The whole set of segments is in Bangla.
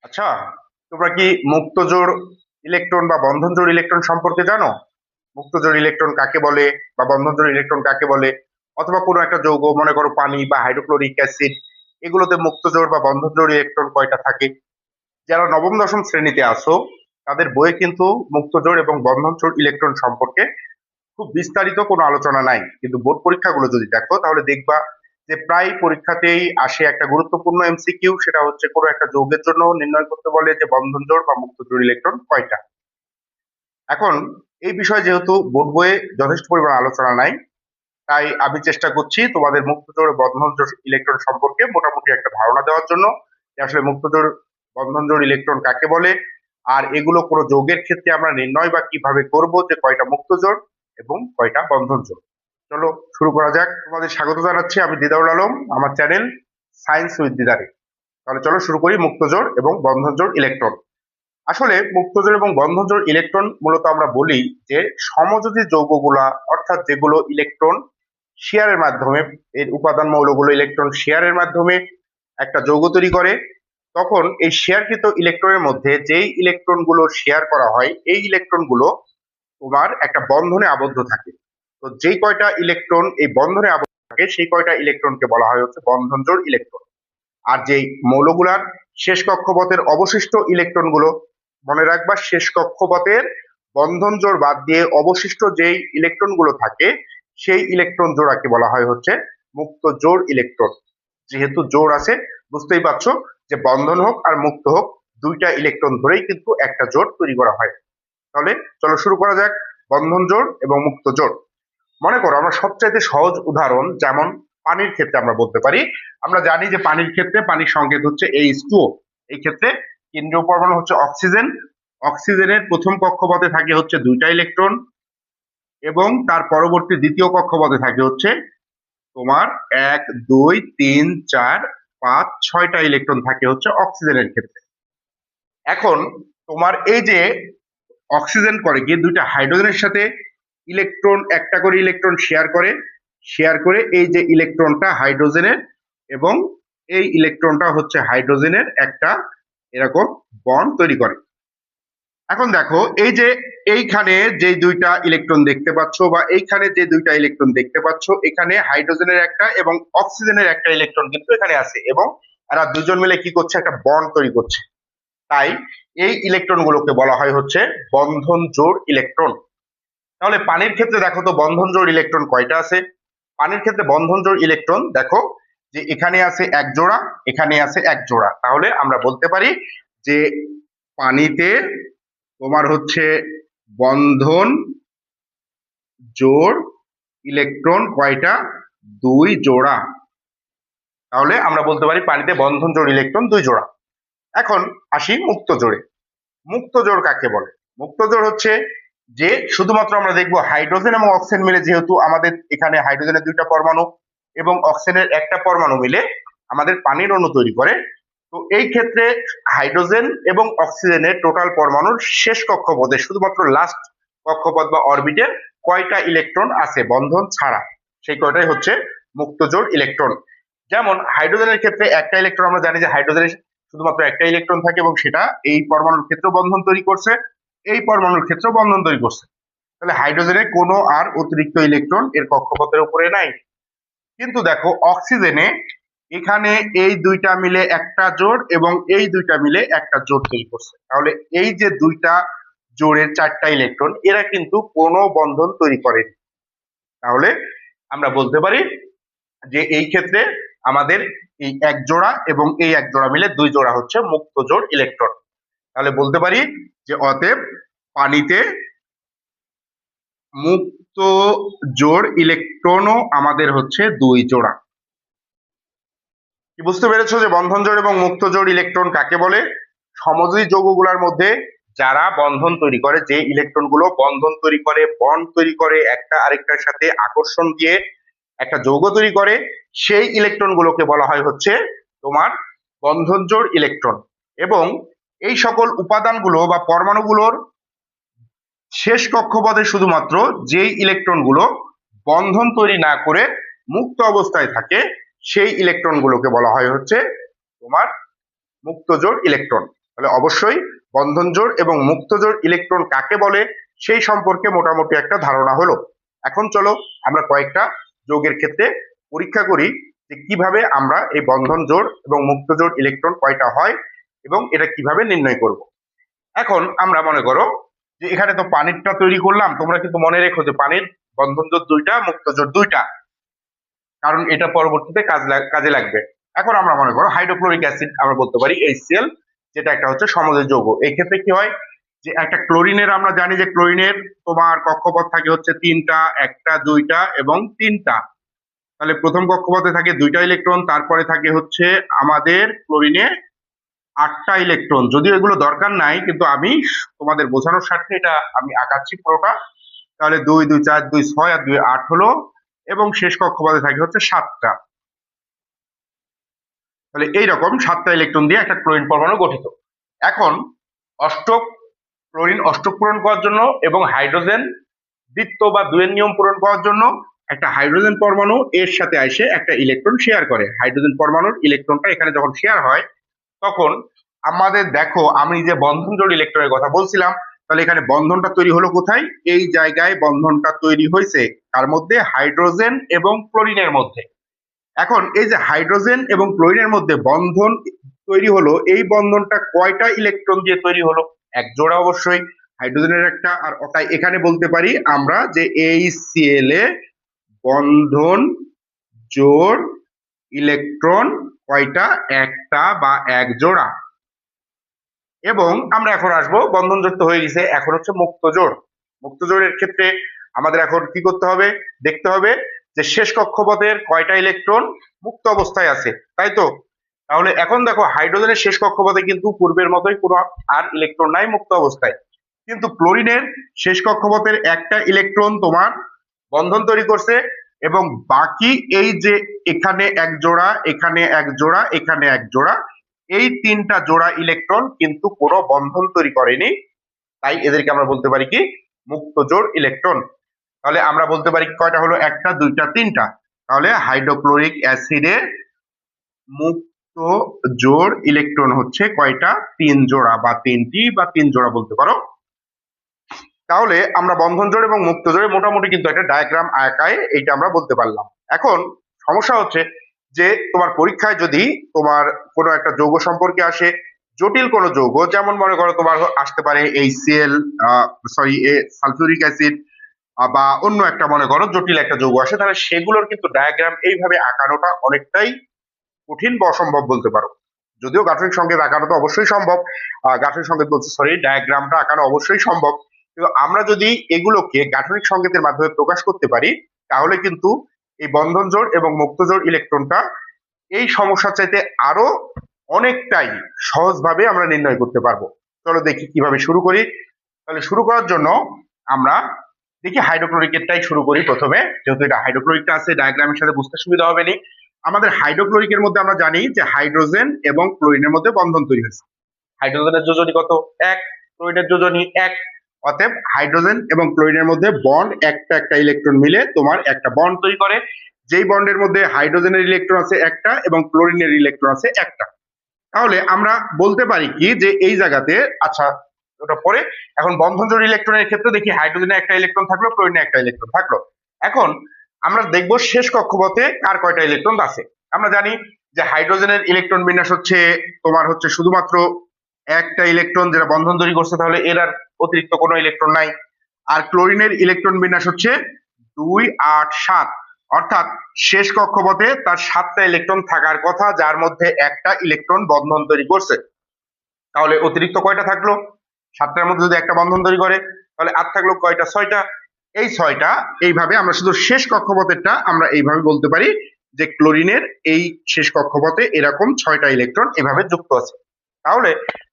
আচ্ছা, তোমরা কি মুক্ত জোড় ইলেকট্রন বা বন্ধন জোড় ইলেকট্রন সম্পর্কে জানো? মুক্ত জোড় ইলেকট্রন কাকে বলে বা বন্ধন জোড় ইলেকট্রন কাকে বলে? অথবা কোনো একটা যৌগ, মনে করো পানি বা হাইড্রোক্লোরিক অ্যাসিড, এগুলোতে মুক্ত জোড় বা বন্ধন জোড় ইলেকট্রন কয়টা থাকে? যারা নবম দশম শ্রেণীতে আছো তাদের বইয়ে কিন্তু মুক্ত জোড় এবং বন্ধন জোড় ইলেকট্রন সম্পর্কে খুব বিস্তারিত কোনো আলোচনা নাই, কিন্তু বোর্ড পরীক্ষাগুলো যদি দেখো তাহলে দেখবা যে প্রায় পরীক্ষাতেই আসে একটা গুরুত্বপূর্ণ এমসিকিউ, সেটা হচ্ছে কোনো একটা যৌগের জন্য নির্ণয় করতে বলে যে বন্ধন জোড় বা মুক্ত জোড় ইলেকট্রন কয়টা। এখন এই বিষয়ে যেহেতু বোর্ড বইয়ে যথেষ্ট পরিমাণ আলোচনা নাই, তাই আমি চেষ্টা করছি তোমাদের মুক্ত জোড় ও বন্ধন জোড় ইলেকট্রন সম্পর্কে মোটামুটি একটা ধারণা দেওয়ার জন্য, যে আসলে মুক্ত জোড় বন্ধন জোড় ইলেকট্রন কাকে বলে, আর এগুলো কোনো যৌগের ক্ষেত্রে আমরা নির্ণয় বা কিভাবে করব যে কয়টা মুক্ত জোড় এবং কয়টা বন্ধন জোড়। চলো শুরু করা যাক। তোমাদের স্বাগত জানাচ্ছি, আমি দিদাউল আলম, আমার চ্যানেল সায়েন্স উইথ দিদারে। তাহলে চলো শুরু করি মুক্ত জোড় এবং বন্ধন জোড় ইলেকট্রন। আসলে মুক্ত জোড় এবং বন্ধন জোড় ইলেকট্রন মূলত আমরা বলি যে সমযোজী যৌগগুলা, অর্থাৎ যেগুলো ইলেকট্রন শেয়ারের মাধ্যমে, এর উপাদান মৌলগুলো ইলেকট্রন শেয়ারের মাধ্যমে একটা যৌগ তৈরি করে, তখন এই শেয়ারকৃত ইলেকট্রনের মধ্যে যেই ইলেকট্রন গুলো শেয়ার করা হয় এই ইলেকট্রন গুলো তোমার একটা বন্ধনে আবদ্ধ থাকে। তো যেই কয়টা ইলেকট্রন এই বন্ধনে আবদ্ধ থাকে সেই কয়টা ইলেকট্রনকে বলা হয় হচ্ছে বন্ধন জোড় ইলেকট্রন। আর যেই মৌলগুলার শেষ কক্ষপথের অবশিষ্ট ইলেকট্রন গুলো, মনে রাখবা শেষ কক্ষপথের বন্ধন জোড় বাদ দিয়ে অবশিষ্ট যেই ইলেকট্রন গুলো থাকে সেই ইলেকট্রন জোড়াকে বলা হয় হচ্ছে মুক্ত জোড় ইলেকট্রন। যেহেতু জোড় আছে, বুঝতেই পারছো যে বন্ধন হোক আর মুক্ত হোক, দুইটা ইলেকট্রন ধরেই কিন্তু একটা জোড় তৈরি করা হয়। তাহলে চলো শুরু করা যাক বন্ধন জোড় এবং মুক্ত জোড়। মনে করো আমরা সবচাইতে সহজ উদাহরণ যেমন পানির ক্ষেত্রে আমরা বলতে পারি। আমরা জানি যে পানির ক্ষেত্রে পানির সংকেত হচ্ছে H2O। এই ক্ষেত্রে কেন্দ্রীয় পরমাণু হচ্ছে অক্সিজেন। অক্সিজেনের প্রথম কক্ষপথে থাকে হচ্ছে দুইটা ইলেকট্রন, এবং তার পরবর্তী দ্বিতীয় কক্ষপথে থাকে হচ্ছে তোমার 1 2 3 4 5 6টা ইলেকট্রন থাকে হচ্ছে অক্সিজেনের ক্ষেত্রে। এখন তোমার এই যে অক্সিজেন করে গিয়ে দুইটা হাইড্রোজেনের সাথে ইলেকট্রন, একটা করে ইলেকট্রন শেয়ার করে এই যে ইলেকট্রনটা হাইড্রোজেনের এবং এই ইলেকট্রনটা হচ্ছে হাইড্রোজেনের একটা এরকম বন্ড তৈরি করে। এখন দেখো এই যে এইখানে যে দুইটা ইলেকট্রন দেখতে পাচ্ছ বা এইখানে যে দুইটা ইলেকট্রন দেখতে পাচ্ছ, এখানে হাইড্রোজেনের একটা এবং অক্সিজেনের একটা ইলেকট্রন কিন্তু এখানে আছে, এবং এরা দুজন মিলে কি করছে, একটা বন্ড তৈরি করছে। তাই এই ইলেকট্রন গুলোকে বলা হয় হচ্ছে বন্ধন জোড় ইলেকট্রন। তাহলে পানির ক্ষেত্রে দেখো তো বন্ধন জোড় ইলেকট্রন কয়টা আছে? পানির ক্ষেত্রে বন্ধন জোড় ইলেকট্রন দেখো যে এখানে আছে এক জোড়া, এখানে আছে এক জোড়া। তাহলে আমরা বলতে পারি যে পানিতে তোমার হচ্ছে বন্ধন জোড় ইলেকট্রন কয়টা? দুই জোড়া। তাহলে আমরা বলতে পারি পানিতে বন্ধন জোড় ইলেকট্রন দুই জোড়া। এখন আসি মুক্ত জোড়ে। মুক্ত জোড় কাকে বলে? মুক্ত জোড় হচ্ছে যে শুধুমাত্র আমরা দেখবো হাইড্রোজেন এবং অক্সিজেন মিলে, যেহেতু আমাদের এখানে হাইড্রোজেনের দুইটা পরমাণু এবং অক্সিজেনের একটা পরমাণু মিলে আমাদের পানির অণু তৈরি করে। তো এই ক্ষেত্রে হাইড্রোজেন এবং অক্সিজেনের টোটাল পরমাণুর শেষ কক্ষপথে শুধুমাত্র লাস্ট কক্ষপথ বা অরবিটের কয়টা ইলেকট্রন আছে বন্ধন ছাড়া, সেই কয়টাই হচ্ছে মুক্ত জোড় ইলেকট্রন। যেমন হাইড্রোজেনের ক্ষেত্রে একটা ইলেকট্রন, আমরা জানি যে হাইড্রোজেনের শুধুমাত্র একটা ইলেকট্রন থাকে এবং সেটা এই পরমাণুর ক্ষেত্রে বন্ধন তৈরি করছে, এই পরমাণুর ক্ষেত্রে বন্ধন তৈরি করছে। তাহলে হাইড্রোজেনের কোনো আর অতিরিক্ত ইলেকট্রন এর কক্ষপথের উপরে নাই। কিন্তু দেখো অক্সিজেনে এখানে এই দুইটা মিলে একটা জোড় এবং এই দুইটা মিলে একটা জোড় তৈরি করছে। তাহলে এই যে দুইটা জোড়ের চারটা ইলেকট্রন, এরা কিন্তু কোনো বন্ধন তৈরি করেনি। তাহলে আমরা বলতে পারি যে এই ক্ষেত্রে আমাদের এই এক জোড়া এবং এই এক জোড়া মিলে দুই জোড়া হচ্ছে মুক্ত জোড় ইলেকট্রন। তাহলে বলতে পারি যে অতএব পানিতে মুক্ত জোড় ইলেকট্রনও আমাদের হচ্ছে দুই জোড়া। কি বুঝতে পেরেছো যে বন্ধন জোড় এবং মুক্ত জোড় ইলেকট্রন কাকে বলে? সমযোজী যৌগগুলোর মধ্যে যারা বন্ধন তৈরি করে, যে ইলেকট্রন গুলো বন্ধন তৈরি করে, বন্ড তৈরি করে, একটা আরেকটার সাথে আকর্ষণ দিয়ে একটা যৌগ তৈরি করে, সেই ইলেকট্রন গুলোকে বলা হয় হচ্ছে তোমার বন্ধন জোড় ইলেকট্রন। এবং এই সকল উপাদানগুলো বা পরমাণুগুলোর শেষ কক্ষপথে শুধুমাত্র যেই ইলেকট্রন গুলো বন্ধন তৈরি না করে মুক্ত অবস্থায় থাকে সেই ইলেকট্রন গুলোকে বলা হয় হচ্ছে তোমার মুক্ত জোড় ইলেকট্রন। তাহলে অবশ্যই বন্ধন জোড় এবং মুক্ত জোড় ইলেকট্রন কাকে বলে সেই সম্পর্কে মোটামুটি একটা ধারণা হলো। এখন চলো আমরা কয়েকটা যৌগের ক্ষেত্রে পরীক্ষা করি যে কিভাবে আমরা এই বন্ধন জোড় এবং মুক্ত জোড় ইলেকট্রন কয়টা হয় এবং এটা কিভাবে নির্ণয় করব। এখন আমরা মনে করো যে এখানে তো পানিরটা তৈরি করলাম, তোমরা কিন্তু মনে রেখো যে পানির বন্ধন জোড় দুইটা, মুক্ত জোড় দুইটা, কারণ এটা পরবর্তীতে কাজে লাগবে। এখন আমরা মনে করো হাইড্রোক্লোরিক অ্যাসিড আমরা বলতে পারি HCl, যেটা একটা হচ্ছে সমযোজী যৌগ। এই ক্ষেত্রে কি হয় যে একটা ক্লোরিনের, আমরা জানি যে ক্লোরিনের তোমার কক্ষপথ থাকে হচ্ছে তিনটা, একটা দুইটা এবং তিনটা। তাহলে প্রথম কক্ষপথে থাকে দুইটা ইলেকট্রন, তারপরে থাকে হচ্ছে আমাদের ক্লোরিনে 8টা ইলেকট্রন। যদিও এগুলো দরকার নাই, কিন্তু আমি তোমাদের বোঝানোর স্বার্থে এটা আমি আঁকাচ্ছি পুরোটা। তাহলে 2 2 4 2 6 আর 2 8 হলো, এবং শেষ কক্ষপথে থাকে হচ্ছে 7টা। তাহলে এইরকম 7টা ইলেকট্রন দিয়ে একটা ক্লোরিন পরমাণু গঠিত। এখন অষ্টক ক্লোরিন অষ্টক পূরণ করার জন্য এবং হাইড্রোজেন দ্বিত্ব বা দুয়ের নিয়ম পূরণ করার জন্য একটা হাইড্রোজেন পরমাণু এর সাথে এসে একটা ইলেকট্রন শেয়ার করে। হাইড্রোজেন পরমাণুর ইলেকট্রনটা এখানে যখন শেয়ার হয়, তখন আমাদের দেখো আমি যে বন্ধন জোড় ইলেকট্রনের কথা বলছিলাম, তাহলে এখানে বন্ধনটা তৈরি হলো কোথায়? এই জায়গায় বন্ধনটা তৈরি হয়েছে কার মধ্যে? হাইড্রোজেন এবং ক্লোরিনের মধ্যে। এখন এই যে হাইড্রোজেন এবং ক্লোরিনের মধ্যে বন্ধন তৈরি হলো, এই বন্ধনটা কয়টা ইলেকট্রন দিয়ে তৈরি হলো? এক জোড়া অবশ্যই, হাইড্রোজেনের একটা। আর তাই এখানে বলতে পারি আমরা যে HCl এ বন্ধন জোড় ইলেকট্রন কয়টা? একটা বা এক জোড়া। এবং আমরা এখন আসবো, বন্ধন জোড় তো হয়ে গেছে, এখন হচ্ছে মুক্ত জোড়। মুক্ত জোড়ের ক্ষেত্রে আমাদের এখন কি করতে হবে? দেখতে হবে যে শেষ কক্ষপথের কয়টা ইলেকট্রন মুক্ত অবস্থায় আছে, তাই তো? তাহলে এখন দেখো হাইড্রোজেনের শেষ কক্ষপথে কিন্তু পূর্বের মতোই কোনো আর ইলেকট্রন নাই মুক্ত অবস্থায়, কিন্তু ক্লোরিনের শেষ কক্ষপথের একটা ইলেকট্রন তোমার বন্ধন তৈরি করছে, এবং বাকি এই যে এখানে এক জোড়া, এখানে এক জোড়া, এখানে এক জোড়া, এই তিনটা জোড়া ইলেকট্রন কিন্তু কোনো বন্ধন তৈরি করেনি। তাই এদেরকে আমরা বলতে পারি কি? মুক্ত জোড় ইলেকট্রন। তাহলে আমরা বলতে পারি কয়টা হলো? একটা, দুইটা, তিনটা। তাহলে হাইড্রোক্লোরিক অ্যাসিডে মুক্ত জোড় ইলেকট্রন হচ্ছে কয়টা? 3 জোড়া বা তিনটি বা 3 জোড়া বলতে পারো। তাহলে আমরা বন্ধন জোড় এবং মুক্ত জোড়ে মোটামুটি কিন্তু একটা ডায়াগ্রাম আঁকায় এইটা আমরা বলতে পারলাম। এখন সমস্যা হচ্ছে যে তোমার পরীক্ষায় যদি তোমার কোনো একটা যৌগ সম্পর্কে আসে, জটিল কোনো যৌগ, যেমন মনে করো তোমার আসতে পারে HCl, সালফিউরিক অ্যাসিড, বা অন্য একটা মনে করো জটিল একটা যৌগ আসে, তাহলে সেগুলোর কিন্তু ডায়াগ্রাম এইভাবে আঁকানোটা অনেকটাই কঠিন বা অসম্ভব বলতে পারো। যদিও গাঠনিক সংকেত আঁকানো তো অবশ্যই সম্ভব, গাঠনিক সংকেত বলছি, সরি, ডায়াগ্রামটা আঁকানো অবশ্যই সম্ভব, কিন্তু আমরা যদি এগুলোকে গাঠনিক সংকেতের মাধ্যমে প্রকাশ করতে পারি, তাহলে কিন্তু এই বন্ধন জোড় এবং মুক্ত জোড় ইলেকট্রনটা এই সমস্যা চাইতে আরো অনেকটাই সহজভাবে আমরা নির্ণয় করতে পারবো। চলো দেখি কিভাবে শুরু করি। তাহলে শুরু করার জন্য আমরা দেখি হাইড্রোক্লোরিকেরটাই শুরু করি প্রথমে, যেহেতু এটা হাইড্রোক্লোরিকটা আছে, ডায়াগ্রামের সাথে বুঝতে সুবিধা হবে নি। আমাদের হাইড্রোক্লোরিকের মধ্যে আমরা জানি যে হাইড্রোজেন এবং ক্লোরিনের মধ্যে বন্ধন তৈরি হয়েছে। হাইড্রোজেনের যোজনী কত? 1, ক্লোরিনের যোজনী 1। অতএব হাইড্রোজেন এবং ক্লোরিনের মধ্যে বন্ড একটা একটা ইলেকট্রন মিলে তোমার একটা বন্ড তৈরি করে, যেই বন্ডের মধ্যে হাইড্রোজেনের ইলেকট্রন আছে একটা এবং ক্লোরিনের ইলেকট্রন আছে একটা। তাহলে আমরা বলতে পারি কি যে এই জায়গাতে, আচ্ছা ওটা পরে, এখন বন্ধন জোড় ইলেকট্রনের ক্ষেত্রে দেখি হাইড্রোজেনে একটা ইলেকট্রন থাকলো, ক্লোরিনে একটা ইলেকট্রন থাকলো। এখন আমরা দেখবো শেষ কক্ষপথে কার কয়টা ইলেকট্রন আছে। আমরা জানি যে হাইড্রোজেনের ইলেকট্রন বিন্যাস হচ্ছে তোমার হচ্ছে শুধুমাত্র একটা ইলেকট্রন যেটা বন্ধন তৈরি করছে, তাহলে এর আর অতিরিক্ত কোনো ইলেকট্রন নাই। আর ক্লোরিনের ইলেকট্রন বিন্যাস হচ্ছে 2 8 7, অর্থাৎ শেষ কক্ষপথে তার 7টা ইলেকট্রন থাকার কথা, যার মধ্যে একটা ইলেকট্রন বন্ধন তৈরি করছে। তাহলে অতিরিক্ত কয়টা থাকলো? 7টার মধ্যে যদি একটা বন্ধন তৈরি করে, তাহলে আর থাকলো কয়টা? 6টা। এই 6টা, এইভাবে আমরা শুধু শেষ কক্ষপথেরটা আমরা এইভাবে বলতে পারি যে ক্লোরিনের এই শেষ কক্ষপথে এরকম 6টা ইলেকট্রন এভাবে যুক্ত আছে। তাহলে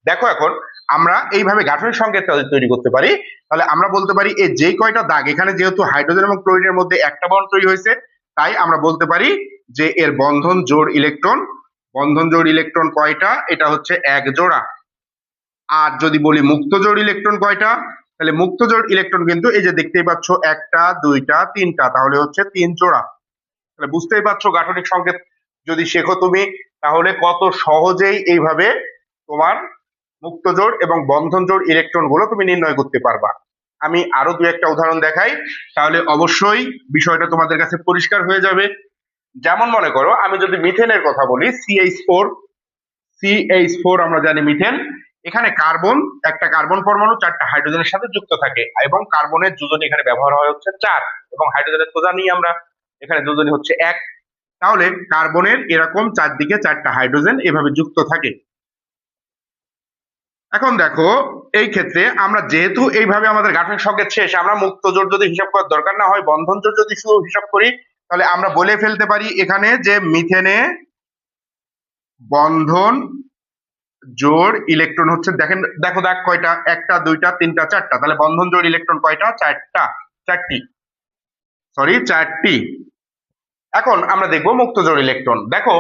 দেখো এখন আমরা এইভাবে গাঠনিক সংকেত তৈরি করতে পারি। তাহলে আমরা বলতে পারি এই যে কয়টা দাগ, এখানে যেহেতু হাইড্রোজেন এবং ক্লোরিনের মধ্যে একটা বন্ড তৈরি হয়েছে, তাই আমরা বলতে পারি যে এর বন্ধন জোড় ইলেকট্রন, বন্ধন জোড় ইলেকট্রন কয়টা? এটা হচ্ছে এক জোড়া। আর যদি বলি মুক্ত জোড় ইলেকট্রন কয়টা, তাহলে মুক্ত জোড় ইলেকট্রন কিন্তু এই যে দেখতেই পাচ্ছ, একটা, দুইটা, তিনটা, তাহলে হচ্ছে 3 জোড়া। তাহলে বুঝতেই পারছো গাঠনিক সংকেত যদি শেখো তুমি, তাহলে কত সহজেই এইভাবে তোমার মুক্ত জোড় এবং বন্ধন জোড় ইলেকট্রন গুলো তুমি নির্ণয় করতে পারবা। আমি আরো দু একটা উদাহরণ দেখাই, তাহলে অবশ্যই বিষয়টা তোমাদের কাছে পরিষ্কার হয়ে যাবে। যেমন মনে করো আমি যদি মিথেনের কথা বলি, CH4 আমরা জানি মিথেন। এখানে কার্বন, একটা কার্বন পরমাণু চারটা হাইড্রোজেনের সাথে যুক্ত থাকে এবং কার্বনের যোজনী এখানে ব্যবহার হয় হচ্ছে 4 এবং হাইড্রোজেনের তো জানি আমরা এখানে যোজনী হচ্ছে 1। তাহলে কার্বনের এরকম চারদিকে চারটা হাইড্রোজেন এভাবে যুক্ত থাকে। এখন দেখো এই ক্ষেত্রে আমরা যেহেতু এইভাবে আমাদের গাঠনিক সংকেত শেষ, আমরা মুক্ত জোড় যদি হিসাব করার দরকার না হয়, বন্ধন জোড় যদি শুধু হিসাব করি, তাহলে আমরা বলে ফেলতে পারি এখানে যে মিথেনে বন্ধন জোড় ইলেকট্রন হচ্ছে, দেখেন দেখো দাগ কয়টা, একটা দুইটা তিনটা চারটা, তাহলে বন্ধন জোড় ইলেকট্রন কয়টা, চারটি। এখন আমরা দেখবো মুক্ত জোড় ইলেকট্রন। দেখো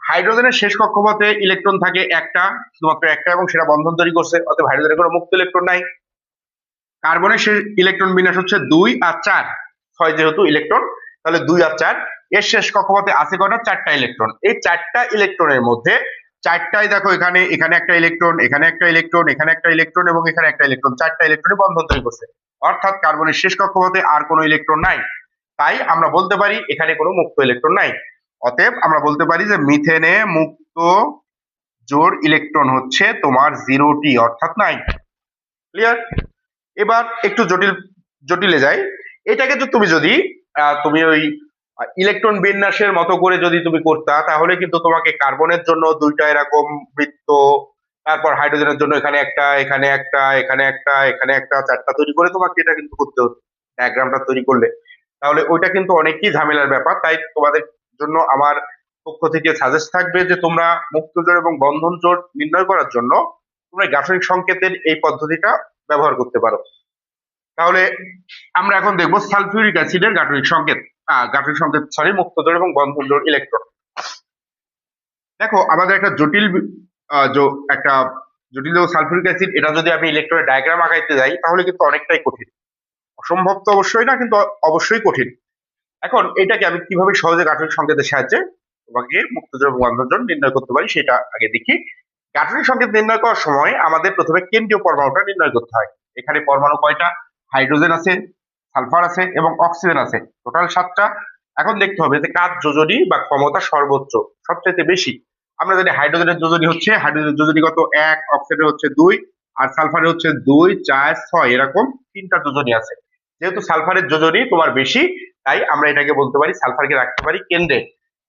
হাইড্রোজেনের শেষ কক্ষপথে ইলেকট্রন থাকে একটা, শুধুমাত্র একটা, এবং সেটা বন্ধন তৈরি করছে, অতএব হাইড্রোজেনের কোনো মুক্ত ইলেকট্রন নাই। কার্বনের শেষ ইলেকট্রন বিন্যাস হচ্ছে 2 আর 4, 6 যেহেতু ইলেকট্রন, তাহলে 2 আর 4। এর শেষ কক্ষপথে আছে কয়টা, চারটা ইলেকট্রন। এই চারটা ইলেকট্রনের মধ্যে চারটাই দেখো এখানে এখানে একটা ইলেকট্রন, এখানে একটা ইলেকট্রন, এখানে একটা ইলেকট্রন এবং এখানে একটা ইলেকট্রন, চারটা ইলেকট্রনই বন্ধন তৈরি করছে, অর্থাৎ কার্বনের শেষ কক্ষপথে আর কোনো ইলেকট্রন নাই। তাই আমরা বলতে পারি এখানে কোনো মুক্ত ইলেকট্রন নাই। অতএব আমরা বলতে পারি যে মিথেনে মুক্ত জোড় ইলেকট্রন হচ্ছে তোমার 0টি, অর্থাৎ নাই। ক্লিয়ার? এবার একটু জটিলে যাই। এটাকে তো তুমি যদি তুমি ওই ইলেকট্রন বিন্যাসের মতো করে যদি তুমি করতা, তাহলে কিন্তু তোমাকে কার্বনের জন্য দুইটা এরকম বৃত্ত, তারপর হাইড্রোজেনের জন্য এখানে একটা, এখানে একটা, এখানে একটা, এখানে একটা, চারটা তৈরি করে তোমাকে এটা কিন্তু করতে হতো ডায়াগ্রামটা তৈরি করলে। তাহলে ওইটা কিন্তু অনেকই ঝামেলার ব্যাপার। তাই তোমাদের জন্য আমার পক্ষ থেকে সাজেস্ট থাকবে যে তোমরা মুক্ত জোড় এবং বন্ধন জোড় নির্ণয় করার জন্য তোমরা গাঠনিক সংকেতের এই পদ্ধতিটা ব্যবহার করতে পারো। তাহলে আমরা এখন দেখবো সালফিউরিক অ্যাসিডের গাঠনিক সংকেত সরি, মুক্ত জোড় এবং বন্ধন জোড় ইলেকট্রন। দেখো আমাদের একটা একটা জটিল সালফিউরিক অ্যাসিড, এটা যদি আমি ইলেকট্রনের ডায়াগ্রাম আঁকাইতে যাই তাহলে কিন্তু অনেকটাই কঠিন। অসম্ভব তো অবশ্যই না, কিন্তু অবশ্যই কঠিন। এখন এটাকে আমি কিভাবে সহজে গাঠনিক সংকেতের সাহায্যে তোমাকে মুক্ত জোড় এবং বন্ধন জোড় নির্ণয় করতে পারি সেটা আগে দেখি। গাঠনিক সংকেত নির্ণয় করার সময় আমাদের প্রথমে কেন্দ্রীয় পরমাণুটা নির্ণয় করতে হয়। এখানে পরমাণু কয়টা, হাইড্রোজেন আছে, সালফার আছে এবং অক্সিজেন আছে, টোটাল 7টা। এখন দেখতে হবে যে কার যোজনী বা ক্ষমতা সর্বোচ্চ, সবচেয়ে বেশি। আমরা জানি হাইড্রোজেনের যোজনী হচ্ছে, হাইড্রোজেনের যোজনী কত, 1, অক্সিজেনের হচ্ছে 2, আর সালফারের হচ্ছে 2, 4, 6, এরকম 3টা যোজনী আছে। যেহেতু সালফারের যোজনী তোমার বেশি, তাই আমরা এটাকে বলতে পারি সালফারকে রাখতে পারি কেন্দ্রে।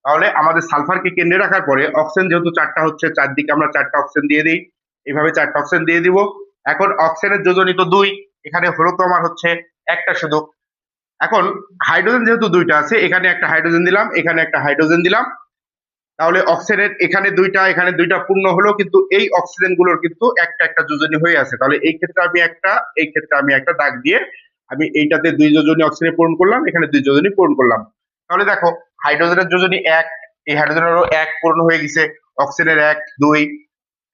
তাহলে আমাদের সালফারকে কেন্দ্রে রাখার পরে অক্সিজেন যেহেতু 4টা হচ্ছে, চারদিকে আমরা 4টা অক্সিজেন দিয়ে দিই, এইভাবে 4টা অক্সিজেন দিয়ে দিব। এখন অক্সিজেনের যোজনী তো 2, এখানে হলো তো আমার হচ্ছে একটা শুধু। এখন হাইড্রোজেন যেহেতু 2টা আছে, এখানে একটা হাইড্রোজেন দিলাম, এখানে একটা হাইড্রোজেন দিলাম। তাহলে অক্সিজেনের এখানে 2টা, এখানে 2টা পূর্ণ হলো, কিন্তু এই অক্সিজেন গুলোর কিন্তু একটা একটা যোজনী হয়ে আছে। তাহলে এই ক্ষেত্রে আমি একটা, এই ক্ষেত্রে আমি একটা দাগ দিয়ে আমি এইটাতে 2 যোজনী অক্সিজেন পূরণ করলাম, এখানে 2 যোজনী পূরণ করলাম। তাহলে দেখো হাইড্রোজেনের যোজনী 1, এই হাইড্রোজেনেরও 1 পূরণ হয়ে গেছে, অক্সিজেনের 1, 2,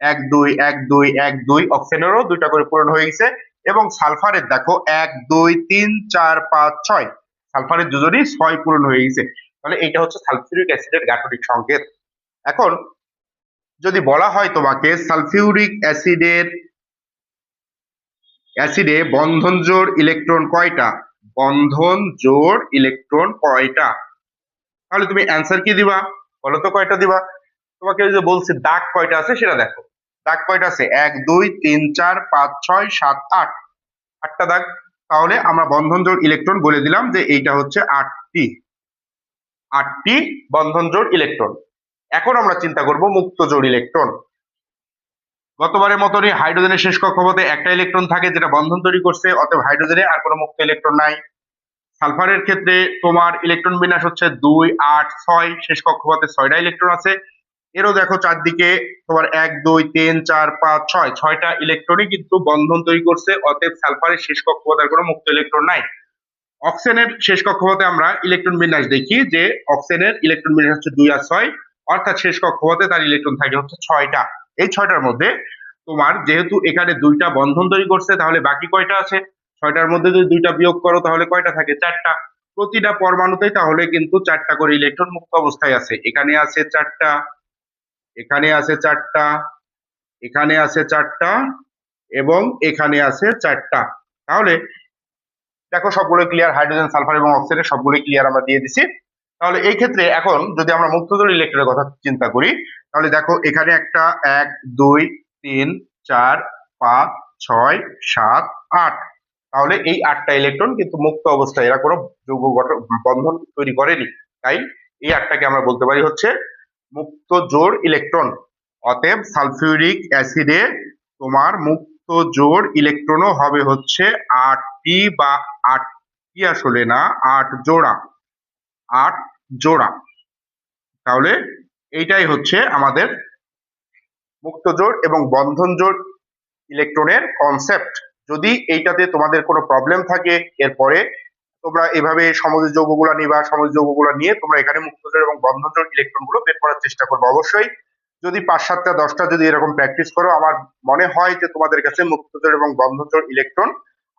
1, 2, 1, 2, 1, 2, অক্সিজেনেরও 2টা করে পূরণ হয়ে গেছে। এবং সালফারের দেখো 1, 2, 3, 4, 5, 6, সালফারের যোজনী 6 পূরণ হয়ে গেছে। তাহলে এটা হচ্ছে সালফিউরিক অ্যাসিডের গাঠনিক সংকেত। এখন যদি বলা হয় তোমাকে সালফিউরিক অ্যাসিডে বন্ধন জোড় ইলেকট্রন কয়টা, বন্ধন জোড় ইলেকট্রন কয়টা, তাহলে তুমি অ্যান্সার কি দিবা, বলো তো কয়টা দিবা। তোমাকে ওই যে বলছি দাগ কয়টা আছে সেটা দেখো, দাগ কয়টা আছে, 1, 2, 3, 4, 5, 6, 7, 8, 8টা দাগ। তাহলে আমরা বন্ধন জোড় ইলেকট্রন বলে দিলাম যে এইটা হচ্ছে 8টি বন্ধন জোড় ইলেকট্রন। এখন আমরা চিন্তা করব মুক্ত জোড় ইলেকট্রন। গতবারের মতনই হাইড্রোজেনের শেষ কক্ষপথে একটা ইলেকট্রন থাকে যেটা বন্ধন তৈরি করছে, অতএব হাইড্রোজেনে আর কোনো মুক্ত ইলেকট্রন নাই। সালফারের ক্ষেত্রে তোমার ইলেকট্রন বিন্যাস হচ্ছে 2, 8, 6, শেষ কক্ষপথে 6টা ইলেকট্রন আছে। এরও দেখো চারদিকে তোমার 1, 2, 3, 4, 5, 6, 6টা ইলেকট্রনই কিন্তু বন্ধন তৈরি করছে, অতএব সালফারের শেষ কক্ষপথে আর কোনো মুক্ত ইলেকট্রন নাই। অক্সিজেনের শেষ কক্ষপথে আমরা ইলেকট্রন বিন্যাস দেখি যে অক্সিজেনের ইলেকট্রন বিন্যাস হচ্ছে 2 আর 6, অর্থাৎ শেষ কক্ষপথে তার ইলেকট্রন থাকে হচ্ছে 6টা। এই 6টার মধ্যে তোমার যেহেতু এখানে 2টা বন্ধন তৈরি করছে, তাহলে বাকি কয়টা আছে, 6টার মধ্যে যদি 2টা বিয়োগ করো তাহলে কয়টা থাকে, 4টা। প্রতিটা পরমাণুতেই তাহলে কিন্তু 4টা করে ইলেকট্রন মুক্ত অবস্থায় আছে। এখানে আছে 4টা, এখানে আছে 4টা, এখানে আছে 4টা এবং এখানে আছে 4টা। তাহলে দেখো সবগুলো ক্লিয়ার, হাইড্রোজেন সালফার এবং অক্সিজেন সবগুলো ক্লিয়ার আমরা দিয়ে দিছি। তাহলে এই ক্ষেত্রে এখন যদি আমরা মুক্তজোড় ইলেকট্রনের কথা চিন্তা করি, তাহলে দেখো এখানে একটা 1 2 3 4 5 6 7 8, তাহলে এই 8টা ইলেকট্রন কিন্তু মুক্ত অবস্থায়, এরা কোনো যৌগ বন্ধন তৈরি করেনি, তাই এই 8টাকে আমরা বলতে পারি হচ্ছে মুক্ত জোড় ইলেকট্রন। অতএব সালফিউরিক অ্যাসিডে তোমার মুক্ত জোড় ইলেকট্রনও হবে হচ্ছে 8টি, বা 8টি আসলে না, 8 জোড়া, 8 জোড়া। তাহলে এইটাই হচ্ছে আমাদের মুক্ত জোড় এবং বন্ধন জোড় ইলেকট্রনের কনসেপ্ট। যদি এইটাতে তোমাদের কোনো প্রবলেম থাকে, এরপরে তোমরা এভাবে সমযোজী যৌগগুলো নিবা, সমযোজী যৌগগুলো নিয়ে তোমরা এখানে মুক্তজোড় এবং বন্ধনজোড় ইলেকট্রন গুলো বের করার চেষ্টা করবে। অবশ্যই যদি 5-7টা 10টা যদি এরকম প্র্যাকটিস করো, আমার মনে হয় যে তোমাদের কাছে মুক্তজোড় এবং বন্ধনজোড় ইলেকট্রন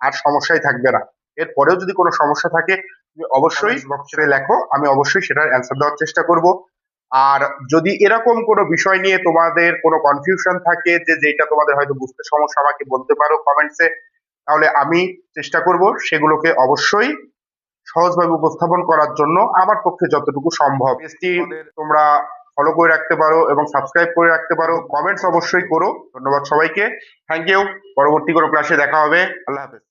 আর সমস্যাই থাকবে না। এরপরেও যদি কোনো সমস্যা থাকে তুমি অবশ্যই বক্সে লেখো, আমি অবশ্যই সেটার অ্যান্সার দেওয়ার চেষ্টা করব। আর যদি এরকম কোনো বিষয় নিয়ে তোমাদের কোনো কনফিউশন থাকে, যে যেটা তোমাদের হয়তো বুঝতে সমস্যা, আমাকে বলতে পারো কমেন্টসে, তাহলে আমি চেষ্টা করব সেগুলোকে অবশ্যই সহজভাবে উপস্থাপন করার জন্য আমার পক্ষে যতটুকু সম্ভব। পেজটি তোমরা ফলো করে রাখতে পারো এবং সাবস্ক্রাইব করে রাখতে পারো, কমেন্টস অবশ্যই করো। ধন্যবাদ সবাইকে, থ্যাংক ইউ। পরবর্তী কোনো ক্লাসে দেখা হবে, আল্লাহ হাফেজ।